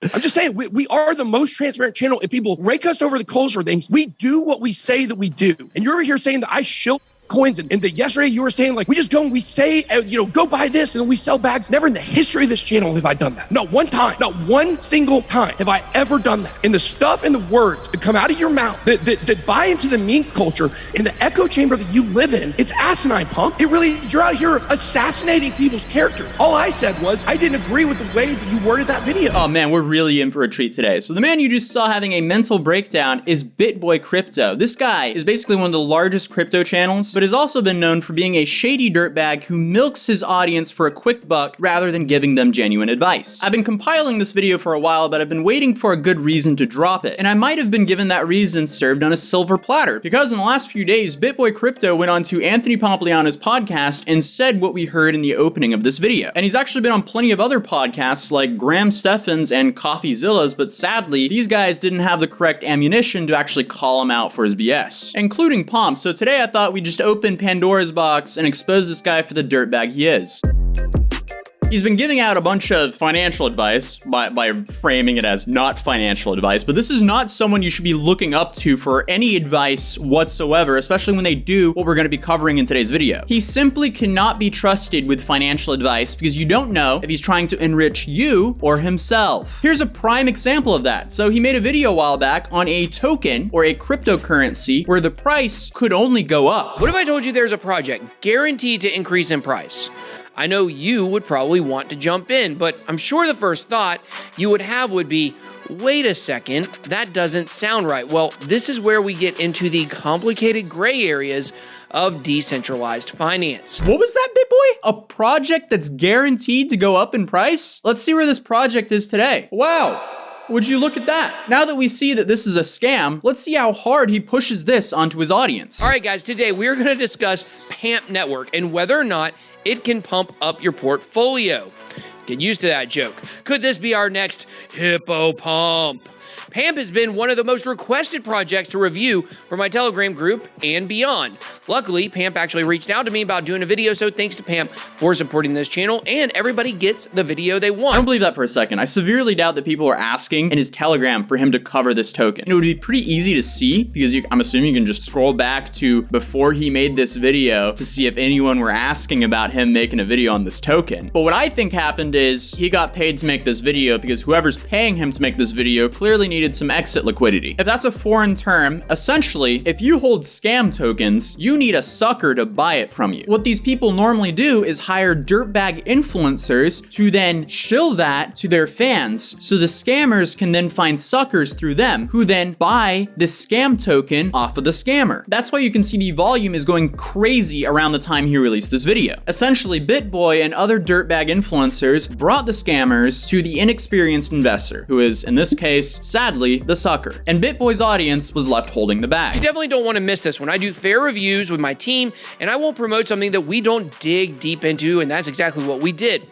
I'm just saying, we are the most transparent channel. If people rake us over the coals for things, we do what we say that we do. And you're over here saying that I shill coins, and that yesterday you were saying, like, we just go and we say, go buy this, and then we sell bags. Never in the history of this channel have I done that. Not one time, not one single time have I ever done that. And the stuff and the words that come out of your mouth that buy into the meme culture in the echo chamber that you live in, it's asinine, punk. You're out here assassinating people's character. All I said was, I didn't agree with the way that you worded that video. Oh man, we're really in for a treat today. So the man you just saw having a mental breakdown is Bitboy Crypto. This guy is basically one of the largest crypto channels, but has also been known for being a shady dirtbag who milks his audience for a quick buck rather than giving them genuine advice. I've been compiling this video for a while, but I've been waiting for a good reason to drop it, and I might have been given that reason served on a silver platter, because in the last few days, Bitboy Crypto went on to Anthony Pompliano's podcast and said what we heard in the opening of this video. And he's actually been on plenty of other podcasts like Graham Stephan's and CoffeeZilla's, but sadly, these guys didn't have the correct ammunition to actually call him out for his BS, including Pomp. So today I thought we'd just open Pandora's box and expose this guy for the dirtbag he is. He's been giving out a bunch of financial advice by framing it as not financial advice, but this is not someone you should be looking up to for any advice whatsoever, especially when they do what we're going to be covering in today's video. He simply cannot be trusted with financial advice because you don't know if he's trying to enrich you or himself. Here's a prime example of that. So he made a video a while back on a token or a cryptocurrency where the price could only go up. What if I told you there's a project guaranteed to increase in price? I know you would probably want to jump in, but I'm sure the first thought you would have would be, wait a second, that doesn't sound right. Well, this is where we get into the complicated gray areas of decentralized finance. What was that, Bitboy? A project that's guaranteed to go up in price? Let's see where this project is today. Wow. Would you look at that? Now that we see that this is a scam, let's see how hard he pushes this onto his audience. All right, guys, today we're going to discuss PAMP Network and whether or not it can pump up your portfolio. Get used to that joke. Could this be our next hippo pump? PAMP has been one of the most requested projects to review for my Telegram group and beyond. Luckily, PAMP actually reached out to me about doing a video, so thanks to PAMP for supporting this channel, and everybody gets the video they want. I don't believe that for a second. I severely doubt that people are asking in his Telegram for him to cover this token. And it would be pretty easy to see because I'm assuming you can just scroll back to before he made this video to see if anyone were asking about him making a video on this token. But what I think happened is he got paid to make this video because whoever's paying him to make this video clearly needed some exit liquidity. If that's a foreign term, essentially, if you hold scam tokens, you need a sucker to buy it from you. What these people normally do is hire dirtbag influencers to then shill that to their fans, so the scammers can then find suckers through them, who then buy this scam token off of the scammer. That's why you can see the volume is going crazy around the time he released this video. Essentially, Bitboy and other dirtbag influencers brought the scammers to the inexperienced investor, who is, in this case, sadly, the sucker. And Bitboy's audience was left holding the bag. You definitely don't want to miss this one. I do fair reviews with my team, and I won't promote something that we don't dig deep into, and that's exactly what we did.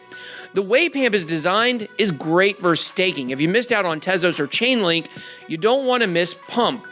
The way PAMP is designed is great for staking. If you missed out on Tezos or Chainlink, you don't want to miss PAMP.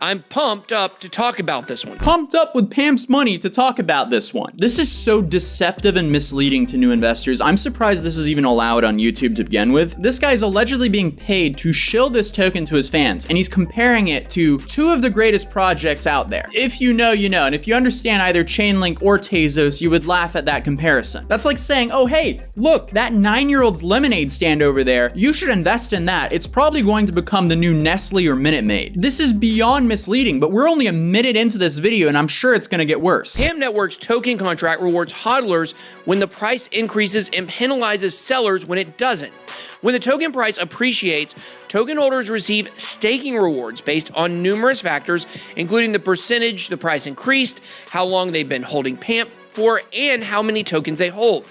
I'm pumped up to talk about this one. Pumped up with PAMP's money to talk about this one. This is so deceptive and misleading to new investors. I'm surprised this is even allowed on YouTube to begin with. This guy's allegedly being paid to shill this token to his fans, and he's comparing it to two of the greatest projects out there. If you know, you know, and if you understand either Chainlink or Tezos, you would laugh at that comparison. That's like saying, oh hey, look, that 9-year-old's lemonade stand over there, you should invest in that. It's probably going to become the new Nestle or Minute Maid. This is beyond misleading, but we're only a minute into this video and I'm sure it's gonna get worse. PAMP Network's token contract rewards hodlers when the price increases and penalizes sellers when it doesn't. When the token price appreciates, token holders receive staking rewards based on numerous factors, including the percentage the price increased, how long they've been holding PAMP for, and how many tokens they hold.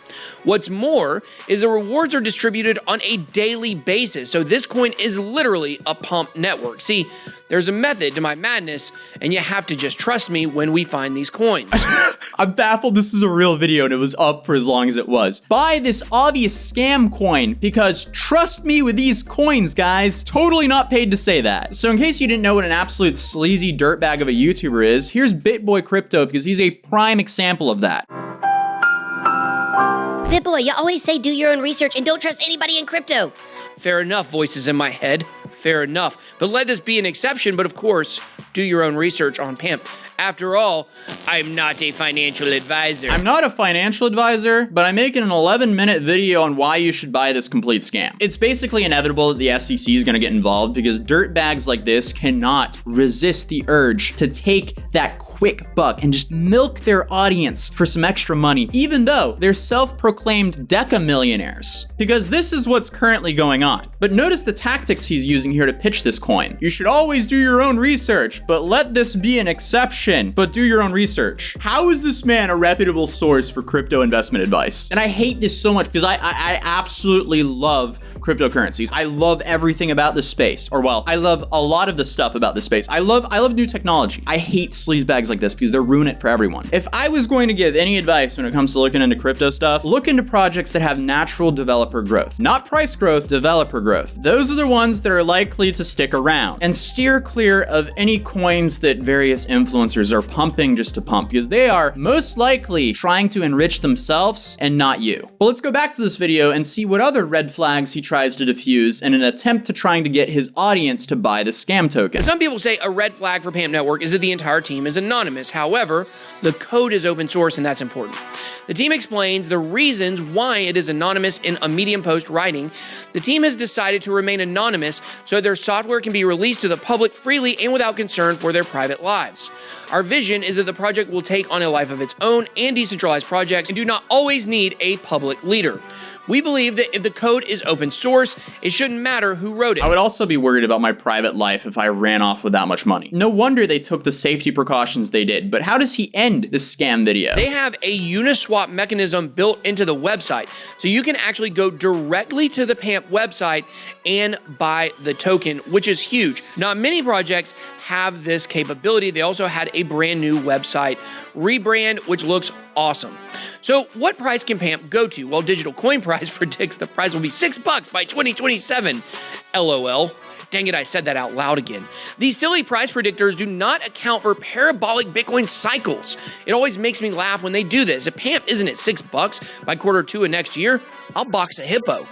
What's more is the rewards are distributed on a daily basis, so this coin is literally a pump network. See, there's a method to my madness, and you have to just trust me when we find these coins. I'm baffled this is a real video and it was up for as long as it was. Buy this obvious scam coin because trust me with these coins, guys. Totally not paid to say that. So in case you didn't know what an absolute sleazy dirtbag of a YouTuber is, here's Bitboy Crypto because he's a prime example of that. Bitboy, you always say do your own research and don't trust anybody in crypto. Fair enough, voices in my head. Fair enough. But let this be an exception. But of course, do your own research on PAMP. After all, I'm not a financial advisor. I'm not a financial advisor, but I'm making an 11-minute video on why you should buy this complete scam. It's basically inevitable that the SEC is gonna get involved because dirtbags like this cannot resist the urge to take that quick buck and just milk their audience for some extra money, even though they're self-proclaimed deca-millionaires. Because this is what's currently going on. But notice the tactics he's using here to pitch this coin. You should always do your own research, but let this be an exception, but do your own research. How is this man a reputable source for crypto investment advice? And I hate this so much because I absolutely love cryptocurrencies. I love everything about this space. Or well, I love a lot of the stuff about this space. I love new technology. I hate sleazebags like this because they're ruining it for everyone. If I was going to give any advice when it comes to looking into crypto stuff, look into projects that have natural developer growth. Not price growth, developer growth. Those are the ones that are likely to stick around. And steer clear of any coins that various influencers are pumping just to pump because they are most likely trying to enrich themselves and not you. But let's go back to this video and see what other red flags he tries to diffuse in an attempt to trying to get his audience to buy the scam token. Some people say a red flag for PAMP Network is that the entire team is anonymous. However, the code is open source and that's important. The team explains the reasons why it is anonymous in a Medium post writing. The team has decided to remain anonymous so their software can be released to the public freely and without concern for their private lives. Our vision is that the project will take on a life of its own and decentralized projects and do not always need a public leader. We believe that if the code is open source, it shouldn't matter who wrote it. I would also be worried about my private life if I ran off with that much money. No wonder they took the safety precautions they did, but how does he end this scam video? They have a Uniswap mechanism built into the website, so you can actually go directly to the PAMP website and buy the token, which is huge. Not many projects have this capability. They also had a brand new website rebrand, which looks awesome. So what price can PAMP go to? Well, Digital Coin Price predicts the price will be $6 by 2027. LOL. Dang it, I said that out loud again. These silly price predictors do not account for parabolic Bitcoin cycles. It always makes me laugh when they do this. If PAMP isn't at $6 by Q2 of next year, I'll box a hippo.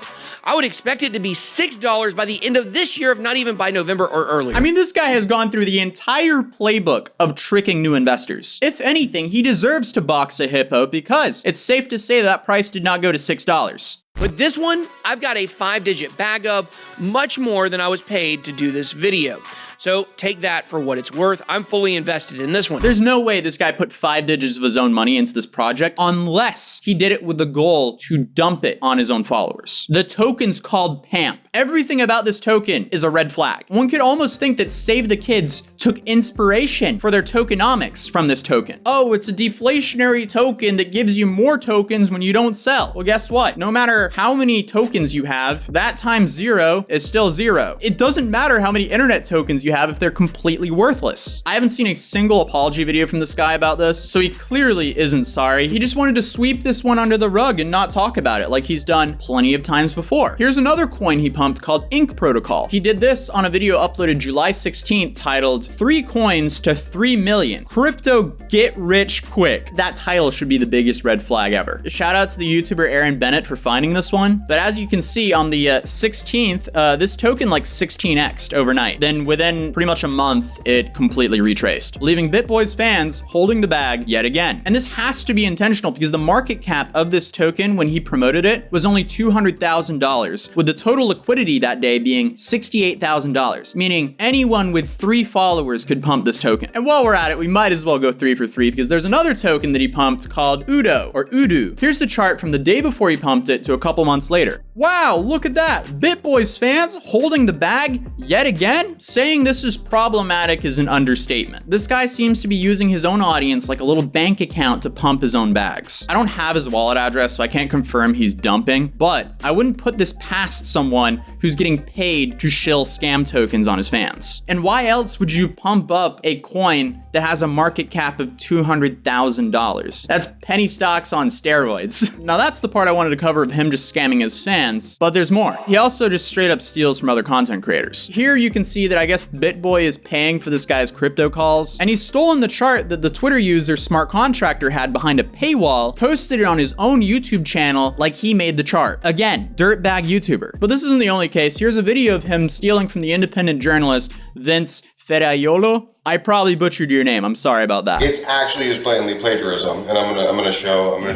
I would expect it to be $6 by the end of this year, if not even by November or earlier. I mean, this guy has gone through the entire playbook of tricking new investors. If anything, he deserves to box a hippo because it's safe to say that price did not go to $6. But this one, I've got a 5-digit bag of, much more than I was paid to do this video. So take that for what it's worth. I'm fully invested in this one. There's no way this guy put 5 digits of his own money into this project unless he did it with the goal to dump it on his own followers. The token's called PAMP. Everything about this token is a red flag. One could almost think that Save the Kids took inspiration for their tokenomics from this token. Oh, it's a deflationary token that gives you more tokens when you don't sell. Well, guess what? No matter how many tokens you have, that times 0 is still 0. It doesn't matter how many internet tokens you have if they're completely worthless. I haven't seen a single apology video from this guy about this, so he clearly isn't sorry. He just wanted to sweep this one under the rug and not talk about it like he's done plenty of times before. Here's another coin he pumped called Ink Protocol. He did this on a video uploaded July 16th titled 3 coins to 3 million. Crypto get rich quick. That title should be the biggest red flag ever. Shout out to the YouTuber Aaron Bennett for finding this one. But as you can see on the 16th, this token like 16x'd overnight. Then within pretty much a month, it completely retraced, leaving Bitboy's fans holding the bag yet again. And this has to be intentional because the market cap of this token when he promoted it was only $200,000, with the total liquidity that day being $68,000, meaning anyone with 3 followers could pump this token. And while we're at it, we might as well go 3 for 3 because there's another token that he pumped called Udo or Udu. Here's the chart from the day before he pumped it to a couple months later. Wow, look at that. Bitboy's fans holding the bag yet again? Saying this is problematic is an understatement. This guy seems to be using his own audience like a little bank account to pump his own bags. I don't have his wallet address, so I can't confirm he's dumping, but I wouldn't put this past someone who's getting paid to shill scam tokens on his fans. And why else would you pump up a coin that has a market cap of $200,000? That's penny stocks on steroids. Now that's the part I wanted to cover of him just just scamming his fans, but there's more. He also just straight up steals from other content creators. Here you can see that I guess Bitboy is paying for this guy's crypto calls, and he's stolen the chart that the Twitter user Smart Contractor had behind a paywall, posted it on his own YouTube channel like he made the chart. Again, dirtbag YouTuber. But this isn't the only case. Here's a video of him stealing from the independent journalist Vince Ferraiolo. I probably butchered your name. I'm sorry about that. It's actually just blatantly plagiarism, and I'm gonna show more.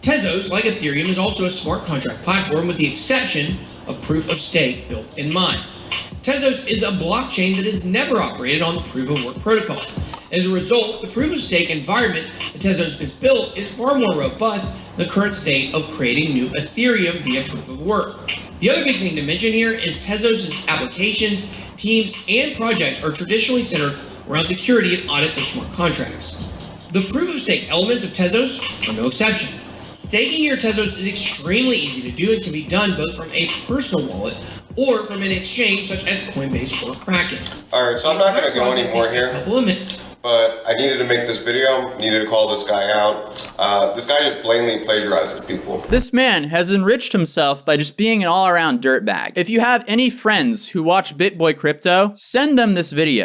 Tezos, like Ethereum, is also a smart contract platform with the exception of proof of stake built in mind. Tezos is a blockchain that has never operated on the proof of work protocol. As a result, the proof of stake environment that Tezos is built is far more robust than the current state of creating new Ethereum via proof of work. The other big thing to mention here is Tezos' applications, teams, and projects are traditionally centered around security and audits of smart contracts. The proof of stake elements of Tezos are no exception. Staking your Tezos is extremely easy to do and can be done both from a personal wallet or from an exchange such as Coinbase or Kraken. All right, so I'm not going to go any more here, but I needed to make this video, needed to call this guy out. This guy just blatantly plagiarizes people. This man has enriched himself by just being an all-around dirtbag. If you have any friends who watch Bitboy Crypto, send them this video.